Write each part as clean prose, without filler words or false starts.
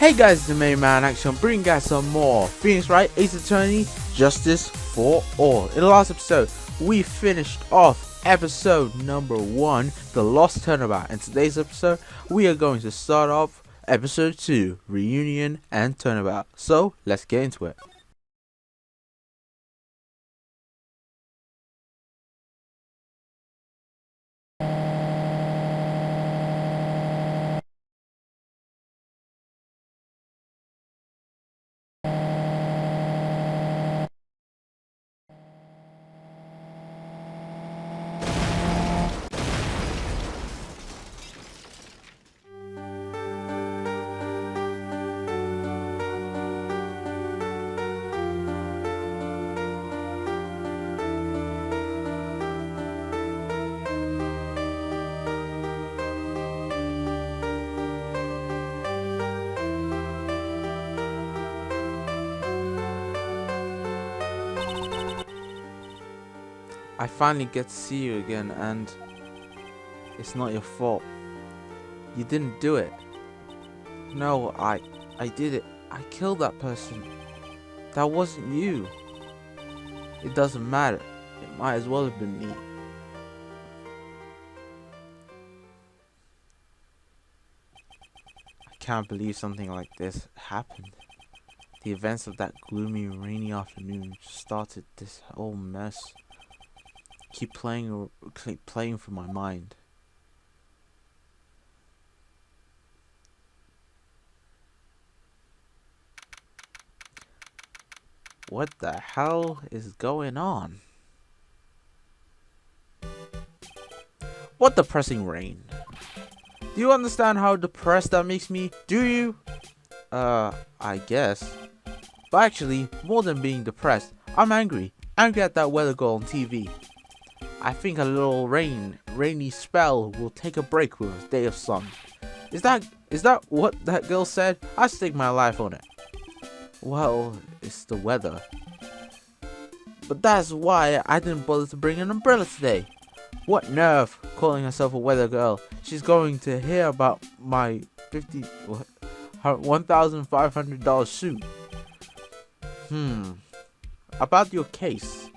Hey guys, it's the main man Action, bringing guys some more Phoenix Wright, Ace Attorney, Justice for All. In the last episode, we finished off episode number 1, The Lost Turnabout. In today's episode, we are going to start off episode 2, Reunion and Turnabout. So, let's get into it. I finally get to see you again, and it's not your fault. You didn't do it. No, I did it. I killed that person. That wasn't you. It doesn't matter. It might as well have been me. I can't believe something like this happened. The events of that gloomy, rainy afternoon started this whole mess. Keep playing through my mind. What the hell is going on? What depressing rain. Do you understand how depressed that makes me? Do you? I guess. But actually, more than being depressed, I'm angry. Angry at that weather girl on TV. I think a little rainy spell will take a break with a day of sun. Is that what that girl said? I stake my life on it. Well, it's the weather. But that's why I didn't bother to bring an umbrella today. What nerve, calling herself a weather girl. She's going to hear about my $1,500 suit. About your case.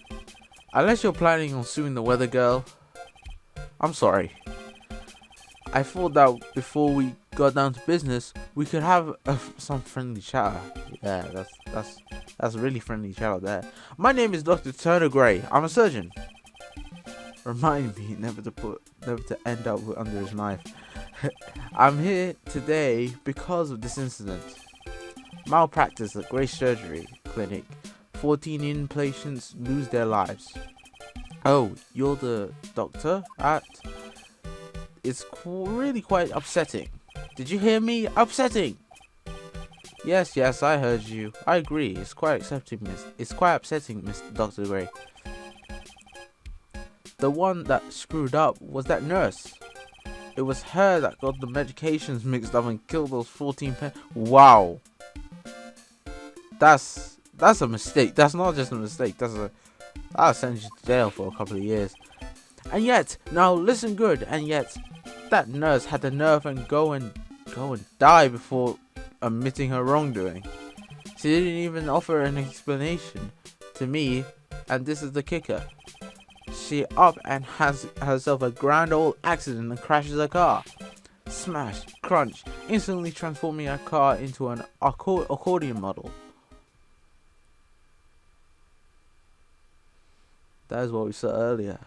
Unless you're planning on suing the weather girl, I'm sorry. I thought that before we got down to business, we could have some friendly chatter. Yeah, that's really friendly chatter there. My name is Dr. Turner Gray. I'm a surgeon. Remind me never to end up under his knife. I'm here today because of this incident. Malpractice at Gray Surgery Clinic. 14 inpatients lose their lives. Oh, you're the doctor at... It's really quite upsetting. Did you hear me? Upsetting! Yes, I heard you. I agree. It's quite upsetting, Mr. Dr. Gray. The one that screwed up was that nurse. It was her that got the medications mixed up and killed those 14 Wow. That's a mistake. That's not just a mistake. I'll send you to jail for a couple of years. And yet, now listen good. And yet, that nurse had the nerve and go and die before admitting her wrongdoing. She didn't even offer an explanation to me. And this is the kicker. She up and has herself a grand old accident and crashes a car. Smash, crunch, instantly transforming her car into an accordion model. That is what we saw earlier.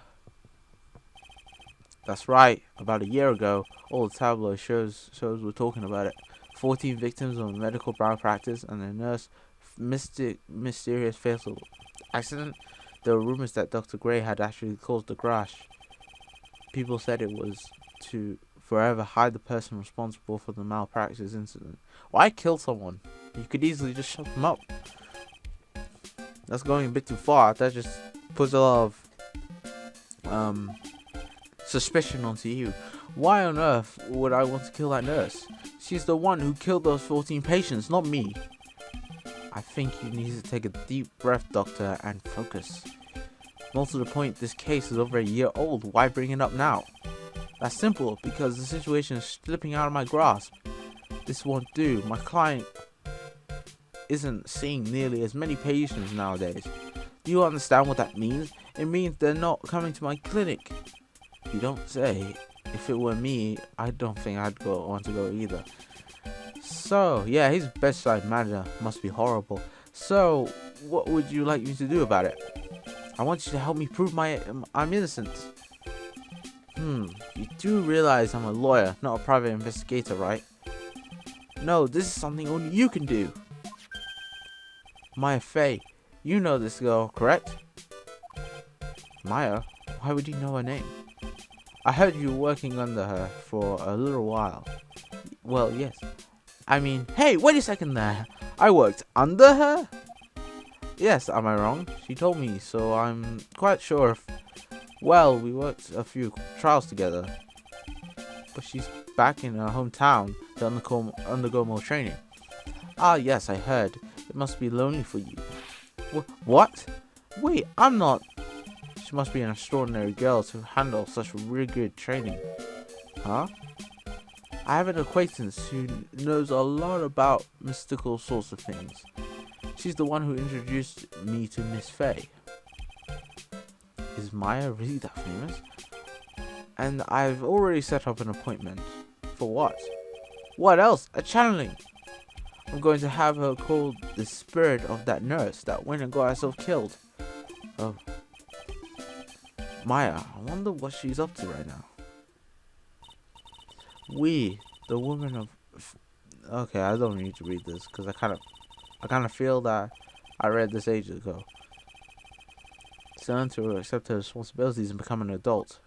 That's right. About a year ago, all the tabloid shows were talking about it. 14 victims of medical malpractice and a nurse mysterious fatal accident. There were rumors that Dr. Gray had actually caused the crash. People said it was to forever hide the person responsible for the malpractice incident. Why kill someone? You could easily just shut them up. That's going a bit too far. That just puts a lot of suspicion onto you. Why on earth would I want to kill that nurse? She's the one who killed those 14 patients, not me. I think you need to take a deep breath, doctor, and focus. More to the point, this case is over a year old. Why bring it up now? That's simple, because the situation is slipping out of my grasp. This won't do. My client isn't seeing nearly as many patients nowadays. Do you understand what that means? It means they're not coming to my clinic. You don't say. If it were me, I don't think I'd want to go either. So, yeah, his bedside manner must be horrible. So, what would you like me to do about it? I want you to help me prove I'm innocent. You do realize I'm a lawyer, not a private investigator, right? No, this is something only you can do. Maya Fey, you know this girl, correct? Maya? Why would you know her name? I heard you were working under her for a little while. Well, yes. I mean, hey, wait a second there. I worked under her? Yes, am I wrong? She told me, so I'm quite sure if... Well, we worked a few trials together. But she's back in her hometown to undergo more training. Ah, yes, I heard. It must be lonely for you. What? Wait, I'm not... She must be an extraordinary girl to handle such rigid training. Huh? I have an acquaintance who knows a lot about mystical sorts of things. She's the one who introduced me to Miss Fey. Is Maya really that famous? And I've already set up an appointment. For what? What else? A channeling! I'm going to have her call the spirit of that nurse that went and got herself killed. Oh. Maya, I wonder what she's up to right now. The woman of... Okay, I don't need to read this because I kind of feel that I read this ages ago. It's learn to accept her responsibilities and become an adult.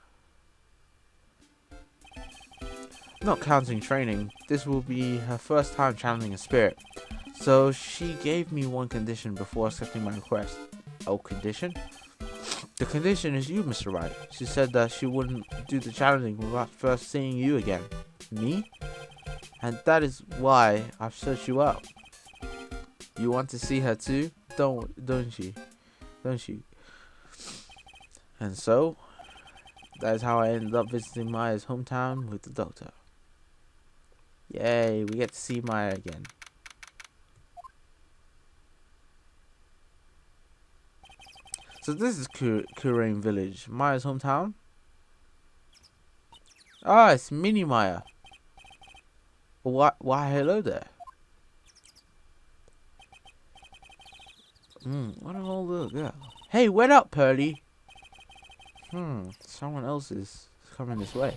Not counting training, this will be her first time channeling a spirit. So she gave me one condition before accepting my request. Oh, condition? The condition is you, Mr. Wright. She said that she wouldn't do the channeling without first seeing you again. Me? And that is why I've searched you out. You want to see her too? Don't you? Don't you? And so, that is how I ended up visiting Maya's hometown with the doctor. Yay, we get to see Maya again. So this is Kurain Village, Maya's hometown. Ah, it's Mini Maya. Why hello there. What an old little girl. Hey, what up, Pearly? Someone else is coming this way.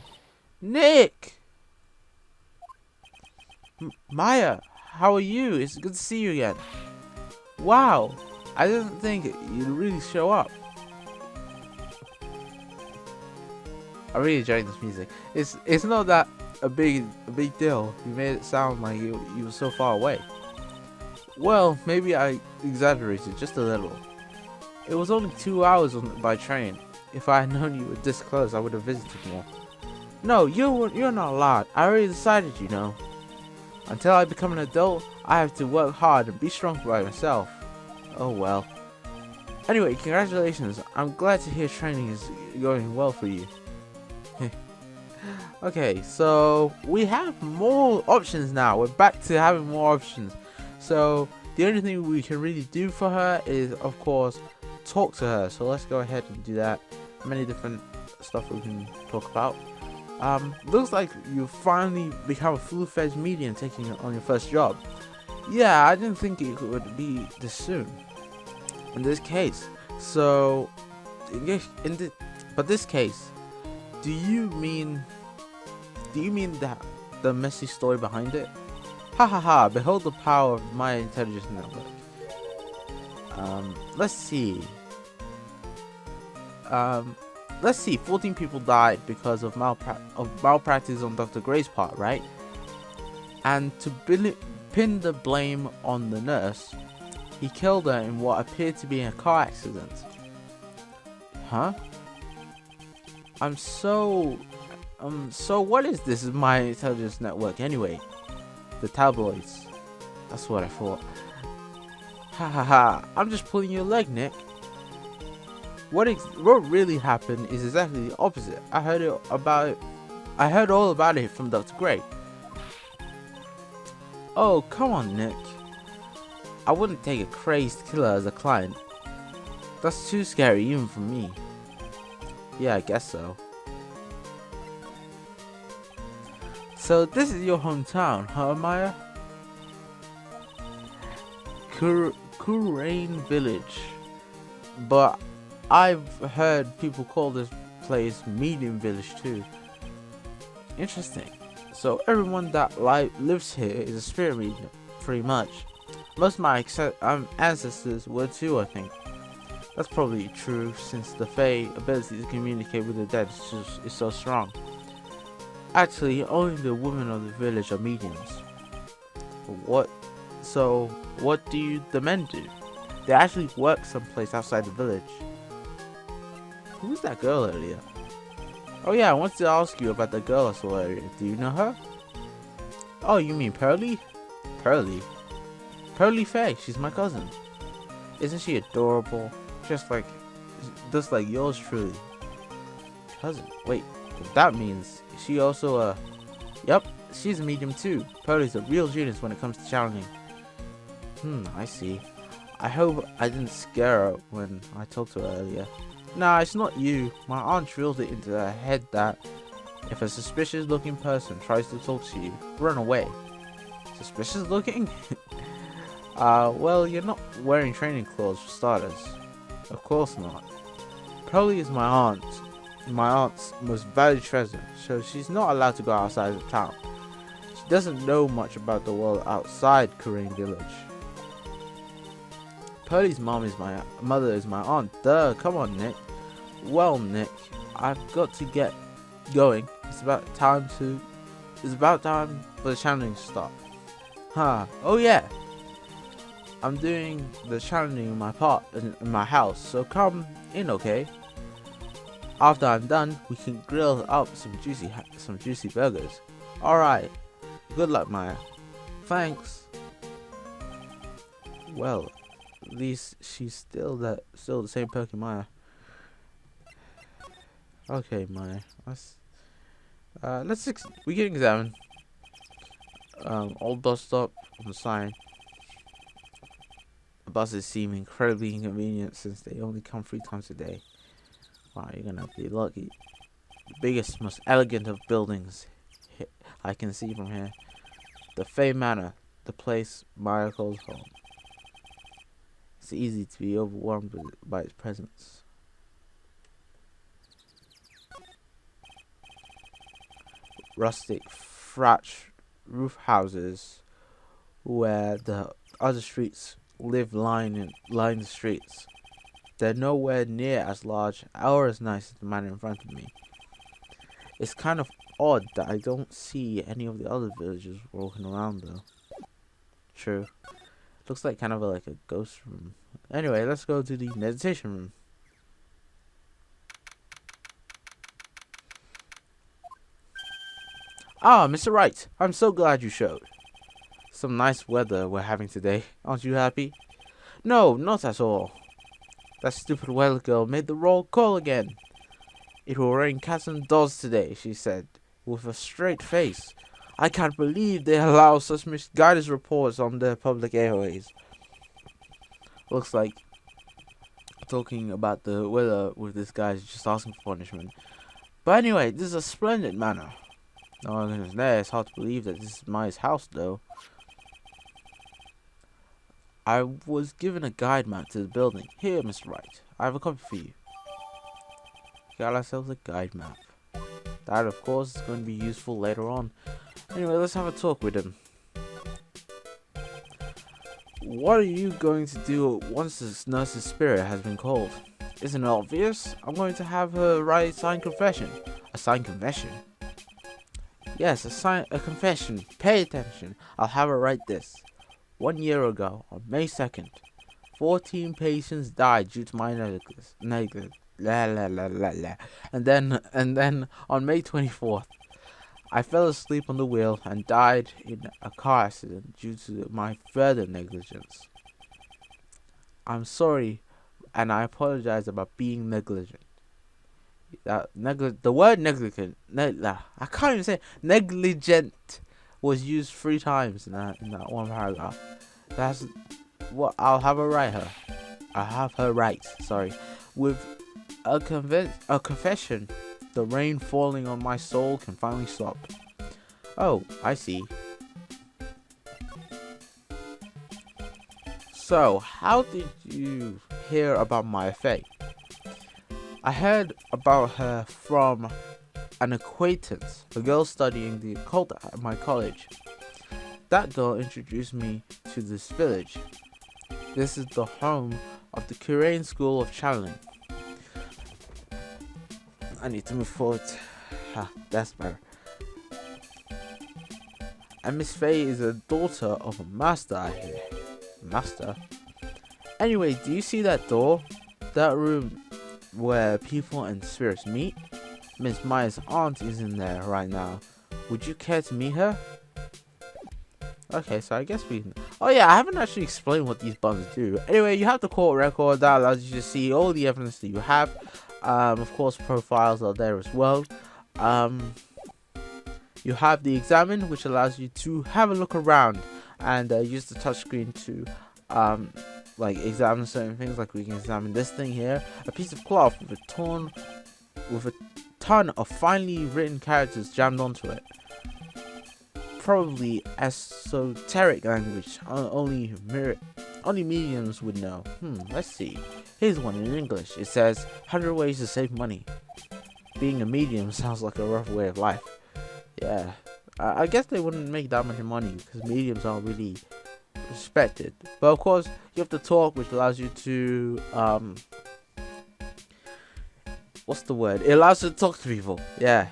Nick! Maya, how are you? It's good to see you again. Wow, I didn't think you'd really show up. I really enjoyed this music. It's not that a big deal. You made it sound like you were so far away. Well, maybe I exaggerated just a little. It was only 2 hours by train. If I had known you were this close, I would have visited more. No, you're not allowed. I already decided, you know. Until I become an adult, I have to work hard and be strong by myself. Oh well. Anyway, congratulations. I'm glad to hear training is going well for you. Okay, so we have more options now. We're back to having more options. So the only thing we can really do for her is, of course, talk to her. So let's go ahead and do that. Many different stuff we can talk about. Looks like you finally become a full-fledged medium taking on your first job. Yeah, I didn't think it would be this soon. In this case, so but this case, do you mean that the messy story behind it? Ha ha ha! Behold the power of my intelligence network. Let's see. 14 people died because of malpractice on Dr. Gray's part, right? And to pin the blame on the nurse, he killed her in what appeared to be a car accident. Huh? So what is this my intelligence network anyway? The tabloids. That's what I thought. Ha ha ha! I'm just pulling your leg, Nick. What really happened is exactly the opposite. I heard all about it from Dr. Gray. Oh, come on, Nick. I wouldn't take a crazed killer as a client. That's too scary even for me. Yeah, I guess so. So this is your hometown, huh, Maya? Kurain Village. But I've heard people call this place Medium Village too. Interesting. So everyone that lives here is a spirit medium, pretty much. Most of my ancestors were too, I think. That's probably true since the Fae ability to communicate with the dead is so strong. Actually, only the women of the village are mediums. What? So, what do the men do? They actually work someplace outside the village. Who was that girl earlier? Oh yeah, I wanted to ask you about the girl I saw earlier. Do you know her? Oh, you mean Pearly? Pearly? Pearly Faye, she's my cousin. Isn't she adorable? Just like yours truly. Cousin? Wait, that means she also Yep, she's a medium too. Pearly's a real genius when it comes to challenging. I see. I hope I didn't scare her when I talked to her earlier. Nah, it's not you. My aunt drilled it into her head that if a suspicious looking person tries to talk to you, run away. Suspicious looking? Well, you're not wearing training clothes for starters. Of course not. Pearly is my aunt's most valued treasure, so she's not allowed to go outside of town. She doesn't know much about the world outside Kurain Village. Pearly's mother is my aunt. Duh, come on, Nick. Well, Nick, I've got to get going. It's about time for the challenging to start. Huh? Oh yeah. I'm doing the challenging in my house, so come in, okay? After I'm done, we can grill up some juicy burgers. All right. Good luck, Maya. Thanks. Well, at least she's still the same perky Maya. Okay, Maya. We can examine. Old bus stop on the sign. The buses seem incredibly inconvenient since they only come 3 times a day. Wow, you're gonna be lucky. The biggest, most elegant of buildings I can see from here. The Fae Manor, the place Maya calls home. It's easy to be overwhelmed by its presence. Rustic, thatched roof houses where the other streets live line the streets. They're nowhere near as large or as nice as the manor in front of me. It's kind of odd that I don't see any of the other villagers walking around though. True. Looks like kind of like a ghost room. Anyway, let's go to the meditation room. Ah, Mr. Wright, I'm so glad you showed. Some nice weather we're having today. Aren't you happy? No, not at all. That stupid weather girl made the roll call again. It will rain cats and dogs today, she said, with a straight face. I can't believe they allow such misguided reports on their public airways. Looks like talking about the weather with this guy is just asking for punishment. But anyway, this is a splendid manor. No one is there. It's hard to believe that this is Maya's house, though. I was given a guide map to the building. Here, Mr. Wright. I have a copy for you. Got ourselves a guide map. That, of course, is going to be useful later on. Anyway, let's have a talk with him. What are you going to do once this nurse's spirit has been called? Isn't it obvious? I'm going to have her write a signed confession. A signed confession? Yes, a confession. Pay attention. I'll have her write this. 1 year ago, on May 2nd, 14 patients died due to my negligence. And then on May 24th, I fell asleep on the wheel and died in a car accident due to my further negligence. I'm sorry, and I apologize about being negligent. The word negligent, I can't even say negligent, was used 3 times in that one paragraph. That's what I'll have her write her. I'll have her write. Sorry, with a confession. The rain falling on my soul can finally stop. Oh, I see. So, how did you hear about Maya Fey? I heard about her from an acquaintance, a girl studying the occult at my college. That girl introduced me to this village. This is the home of the Korean School of Channeling. I need to move forward. That's better. And Miss Fey is a daughter of a master, I hear. Master? Anyway, do you see that door? That room where people and spirits meet? Miss Maya's aunt is in there right now. Would you care to meet her? Okay, so I guess we can... Oh yeah, I haven't actually explained what these buttons do. Anyway, you have the court record. That allows you to see all the evidence that you have. Of course, profiles are there as well. You have the examine, which allows you to have a look around and use the touchscreen to like examine certain things. Like we can examine this thing here, a piece of cloth with a ton of finely written characters jammed onto it. Probably esoteric language only mediums would know. Let's see. Here's one in English. It says 100 ways to save money. Being a medium sounds like a rough way of life. Yeah, I guess they wouldn't make that much money because mediums aren't really respected. But of course, you have to talk, which allows you to what's the word? It allows you to talk to people. Yeah.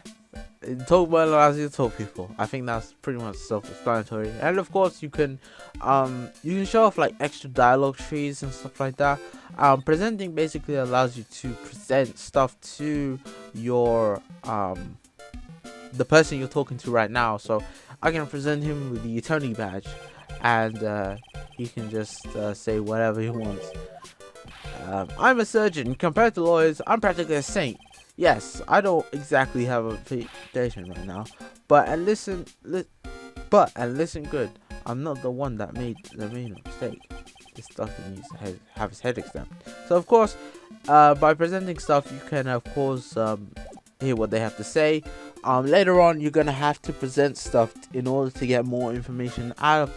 Talkback allows you to talk to people. I think that's pretty much self-explanatory. And of course, you can show off like extra dialogue trees and stuff like that. Presenting basically allows you to present stuff to your the person you're talking to right now. So I can present him with the attorney badge, and he can just say whatever he wants. I'm a surgeon. Compared to lawyers, I'm practically a saint. Yes, I don't exactly have a reputation right now, but listen good. I'm not the one that made the main mistake. This doctor needs to have his head examined. So of course, by presenting stuff, you can of course hear what they have to say. Later on, you're gonna have to present stuff in order to get more information out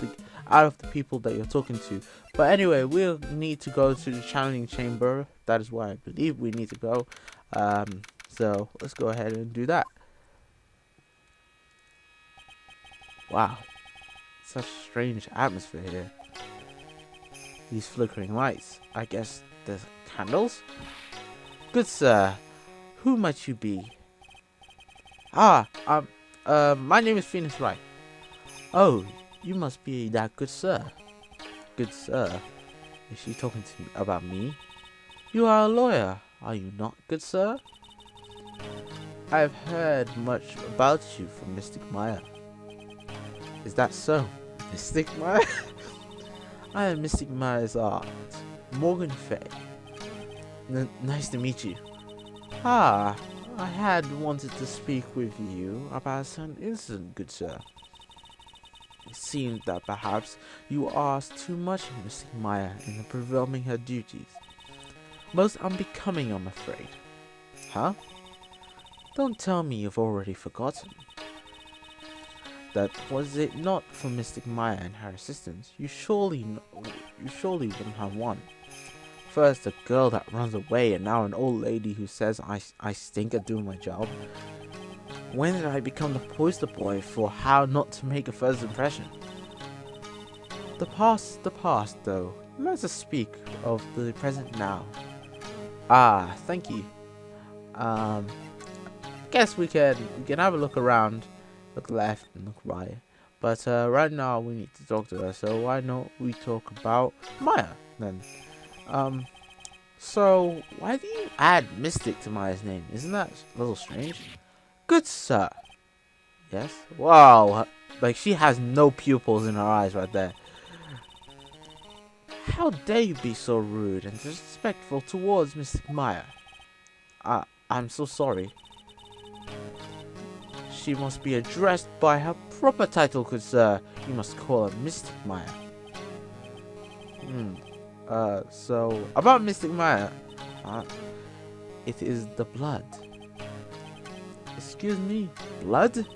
of the people that you're talking to. But anyway, we'll need to go to the channeling chamber. That is where I believe we need to go. So let's go ahead and do that. Wow, such a strange atmosphere here. These flickering lights. I guess there's candles? Good sir, who might you be? My name is Phoenix Wright. Oh, you must be that good sir. Good sir? Is she talking to me about me? You are a lawyer, are you not, good sir? I've heard much about you from Mystic Maya. Is that so? Mystic Maya? I am Mystic Maya's aunt, Morgan Fey. Nice to meet you. I had wanted to speak with you about some incident, good sir. It seemed that perhaps you asked too much of Mystic Maya in performing her duties. Most unbecoming, I'm afraid. Huh? Don't tell me you've already forgotten. That was it not for Mystic Maya and her assistants, you surely wouldn't have won. First a girl that runs away, and now an old lady who says I stink at doing my job. When did I become the poster boy for how not to make a first impression? The past, though. Let us speak of the present now. Thank you. Guess we can have a look around, look left and look right. But right now we need to talk to her, so why don't we talk about Maya then? So why do you add Mystic to Maya's name? Isn't that a little strange? Good sir. Yes? Wow, like she has no pupils in her eyes right there. How dare you be so rude and disrespectful towards Mystic Maya? I'm so sorry. she must be addressed by her proper title, good sir. You must call her Mystic Maya. So about Mystic Maya, it is the blood. Excuse me, blood?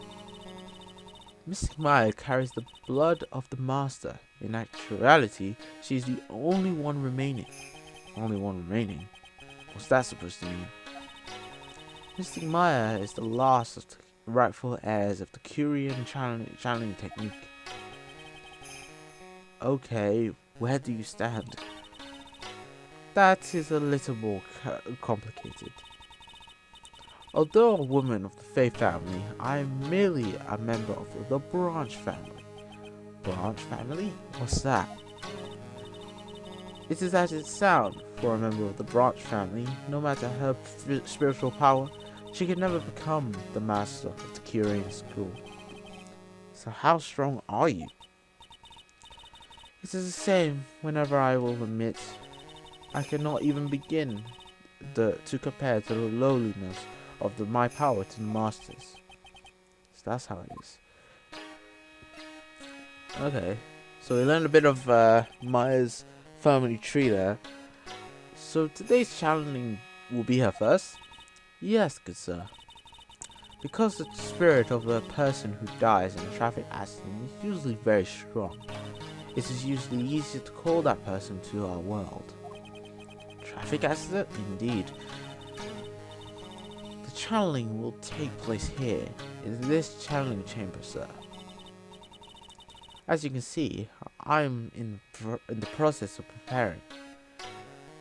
Mystic Maya carries the blood of the master. In actuality, she is the only one remaining. Only one remaining? What's that supposed to mean? Mystic Maya is the last of the rightful heirs of the Curian channeling technique. Okay, where do you stand? That is a little more complicated. Although a woman of the Fae family, I am merely a member of the Branch family. Branch family? What's that? It is as it sounds. For a member of the Branch family, no matter her spiritual power, she can never become the master of the Curian school. So how strong are you? It is the same whenever I will admit I cannot even begin to compare to the lowliness of my power to the masters. So that's how it is. Okay, so we learned a bit of Maya's family tree there. So today's channeling will be her first? Yes, good sir. Because the spirit of a person who dies in a traffic accident is usually very strong, it is usually easier to call that person to our world. Traffic accident? Indeed. The channeling will take place here, in this channeling chamber, sir. As you can see, I'm in the process of preparing.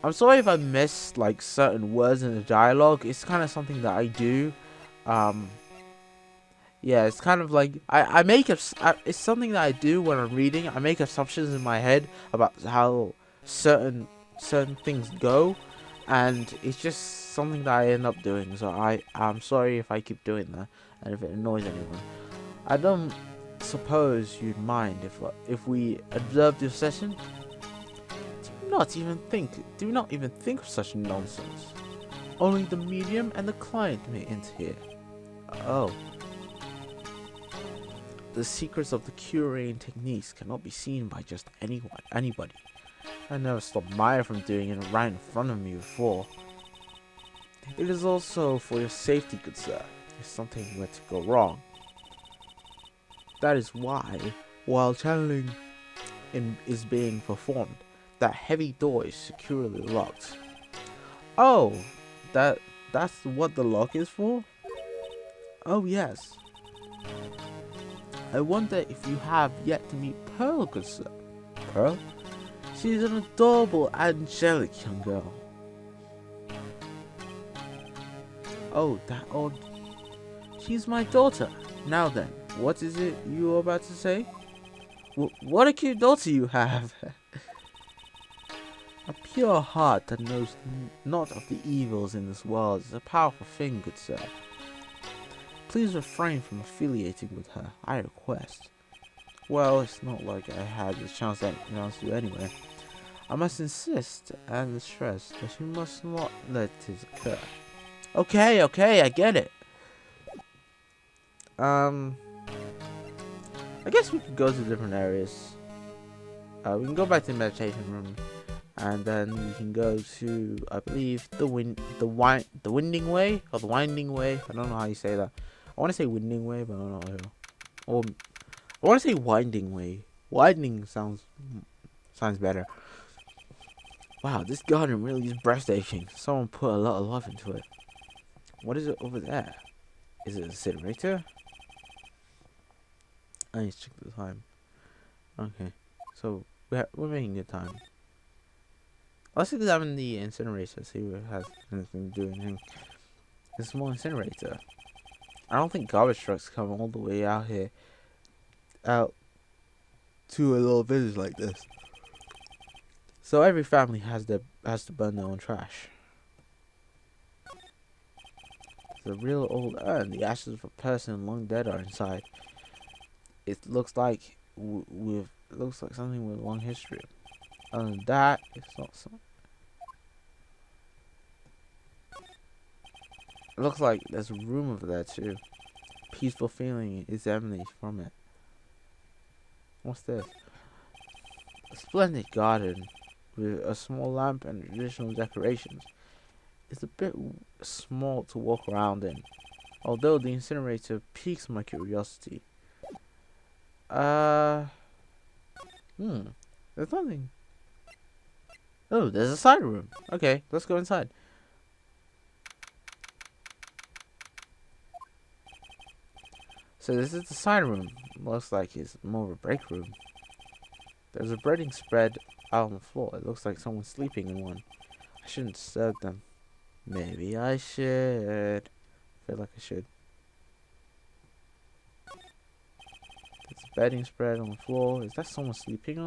I'm sorry if I missed like certain words in the dialogue. It's kind of something that I do. Yeah, it's kind of like I make it's something that I do when I'm reading. I make assumptions in my head about how certain things go, and it's just something that I end up doing. So I'm sorry if I keep doing that and if it annoys anyone. I don't suppose you'd mind if we observed your session. Do not even think of such nonsense. Only the medium and the client may enter here. Oh. The secrets of the Curian techniques cannot be seen by just anybody. I never stopped Maya from doing it right in front of me before. It is also for your safety, good sir, if something were to go wrong. That is why, while channeling is being performed, that heavy door is securely locked. Oh, that's what the lock is for? Oh yes. I wonder if you have yet to meet Pearl, good sir. Pearl? She's an adorable, angelic young girl. Oh, that old... She's my daughter. Now then, what is it you were about to say? What a cute daughter you have. A pure heart that knows not of the evils in this world is a powerful thing, good sir. Please refrain from affiliating with her, I request. Well, it's not like I had the chance to announce you anyway. I must insist and stress that you must not let this occur. Okay, I get it. I guess we could go to different areas. We can go back to the meditation room, and then we can go to, I believe, the winding way, or the winding way. I don't know how you say that. I want to say winding way, but I don't know how. Or I want to say winding way. Widening sounds better. Wow, this garden really is breathtaking. Someone put a lot of love into it. What is it over there? Is it an incinerator? I need to check the time. Okay, so we're making good time. Let's examine the incinerator, see if it has anything to do with anything. It's a small incinerator. I don't think garbage trucks come all the way out here, out to a little village like this. So every family has to burn their own trash. The real old urn. The ashes of a person long dead are inside. It looks like something with a long history. Other than that, it's not so. It looks like there's a room over there too. peaceful feeling is emanating from it. What's this? A splendid garden with a small lamp and traditional decorations. It's a bit small to walk around in, although the incinerator piques my curiosity. There's nothing. Oh, there's a side room. Okay, let's go inside. So this is the side room. Looks like it's more of a break room. There's a breading spread out on the floor. It looks like someone's sleeping in one. I shouldn't disturb them. Maybe I should. I feel like I should. There's a bedding spread on the floor. Is that someone sleeping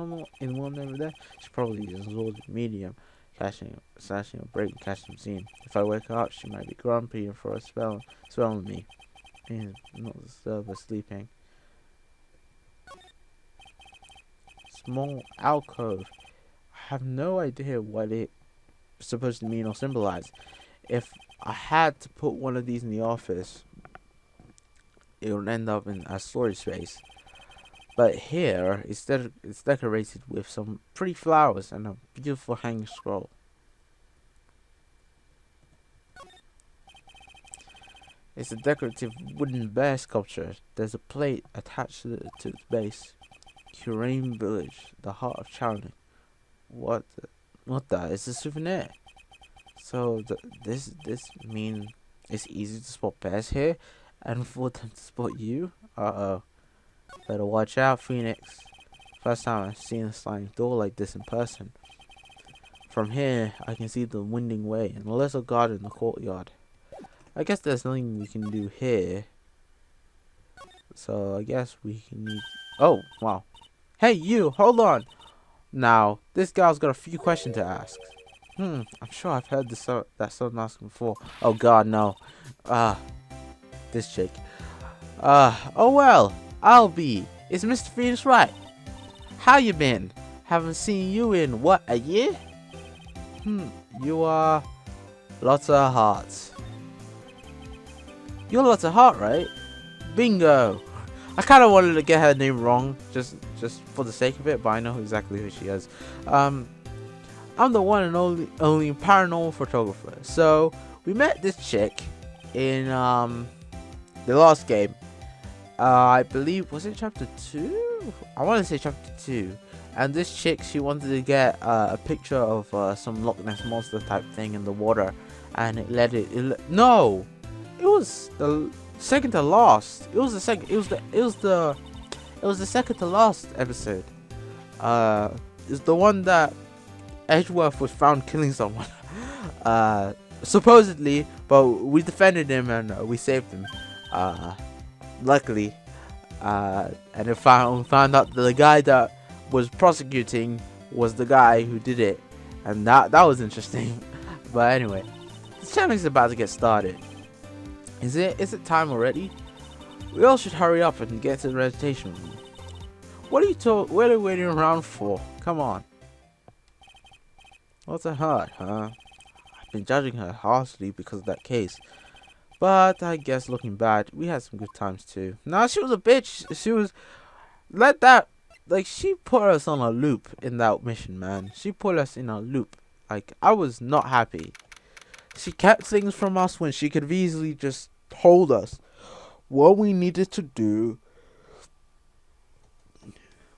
in one over there? She probably is an medium, slashing a break and catching scene. If I wake her up, she might be grumpy and throw a spell on me. And not disturb her sleeping. Small alcove. I have no idea what it's supposed to mean or symbolize. If I had to put one of these in the office, it would end up in a storage space. But here, it's decorated with some pretty flowers and a beautiful hanging scroll. It's a decorative wooden bear sculpture. There's a plate attached to its base. Curane Village, the heart of Challenge. What the? It's a souvenir. So this mean it's easy to spot bears here, and for them to spot you? Uh-oh. Better watch out, Phoenix. First time I've seen a sliding door like this in person. From here, I can see the winding way and a little garden in the courtyard. I guess there's nothing we can do here. So I guess we can need... Oh, wow. Hey, you, hold on. Now, this gal's got a few questions to ask. I'm sure I've heard that son ask before. Oh god, no. This chick. Oh well, I'll be. It's Mr. Phoenix Wright. How you been? Haven't seen you in, what, a year? You are... Lots of hearts. You're Lots of Heart, right? Bingo! I kind of wanted to get her name wrong, just for the sake of it, but I know exactly who she is. I'm the one and only paranormal photographer. So we met this chick in the last game. I believe, was it chapter 2? I want to say chapter 2. And this chick, she wanted to get a picture of some Loch Ness monster type thing in the water, and no, it was the second to last. It was the second to last episode. It's the one that Edgeworth was found killing someone. Supposedly, but we defended him and we saved him. Luckily, and it found out that the guy that was prosecuting was the guy who did it, and that was interesting. But anyway, this challenge is about to get started. Is it time already? We all should hurry up and get to the recitation room. What are you waiting around for? Come on. What's a hurt, huh? I've been judging her harshly because of that case. But I guess looking back, we had some good times too. Nah, she was a bitch. She was... she put us on a loop in that mission, man. She put us in a loop. Like, I was not happy. She kept things from us when she could have easily just told us what we needed to do.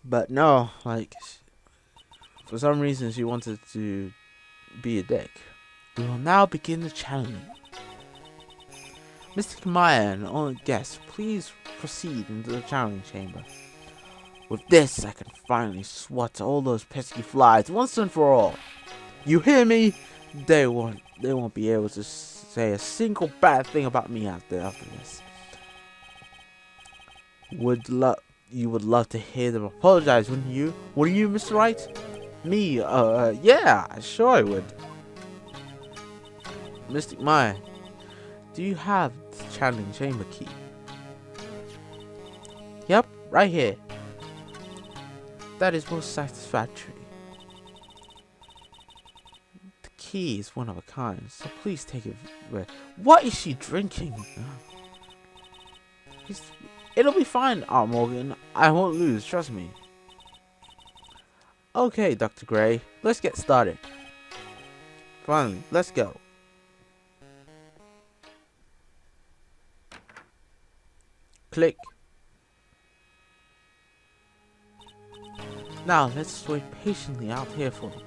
But no, like, for some reason she wanted to be a dick. We will now begin the challenge. Mr. Maya and all guests, please proceed into the challenge chamber. With this, I can finally swat all those pesky flies once and for all. You hear me? They won't be able to say a single bad thing about me after this. You would love to hear them apologize, wouldn't you? Wouldn't you, Mr. Wright? Me? Yeah, sure I would. Mystic Maya, do you have the channeling chamber key? Yep, right here. That is most satisfactory. The key is one of a kind, so please take it. What is she drinking? It'll be fine, Art Morgan. I won't lose, trust me. Okay, Dr. Gray, let's get started. Finally, let's go. Click. Now, let's wait patiently out here for them.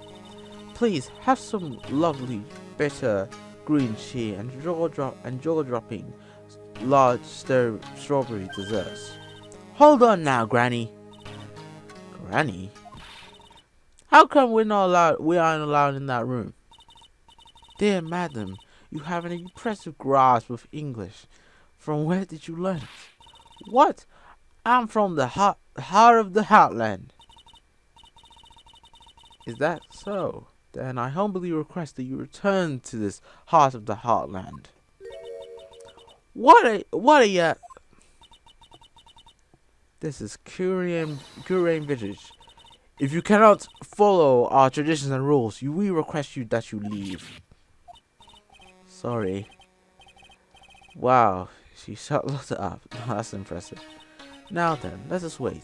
Please, have some lovely, bitter green tea and jaw-dropping large strawberry desserts. Hold on now, Granny. Granny? How come we aren't allowed in that room? Dear madam, you have an impressive grasp of English. From where did you learn it? What? I'm from the heart of the heartland. Is that so? Then I humbly request that you return to this heart of the heartland. What are you? This is Curian Village. If you cannot follow our traditions and rules, we request that you leave. Sorry. Wow, she shut it up. That's impressive. Now then, let us wait.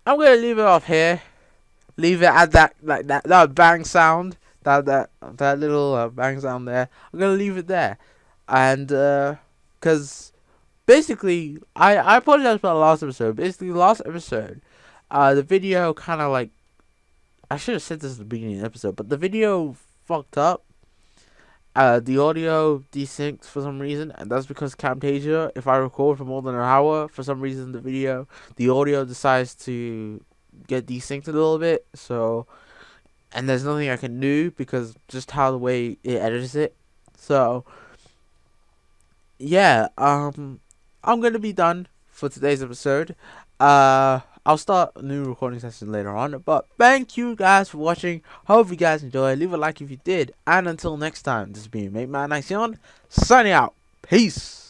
I'm gonna leave it off here. Leave it at that bang sound, that little bang sound there. I'm gonna leave it there, and cause basically I apologize for the last episode. Basically, last episode, the video kind of like, I should have said this at the beginning of the episode, but the video fucked up. The audio desynced for some reason, and that's because Camtasia, if I record for more than an hour, for some reason the audio decides to get desynced a little bit. So, and there's nothing I can do because just how the way it edits it. So, yeah, I'm gonna be done for today's episode. I'll start a new recording session later on, but thank you guys for watching. Hope you guys enjoyed. Leave a like if you did, and until next time, this has been Mate Man Action, signing out. Peace.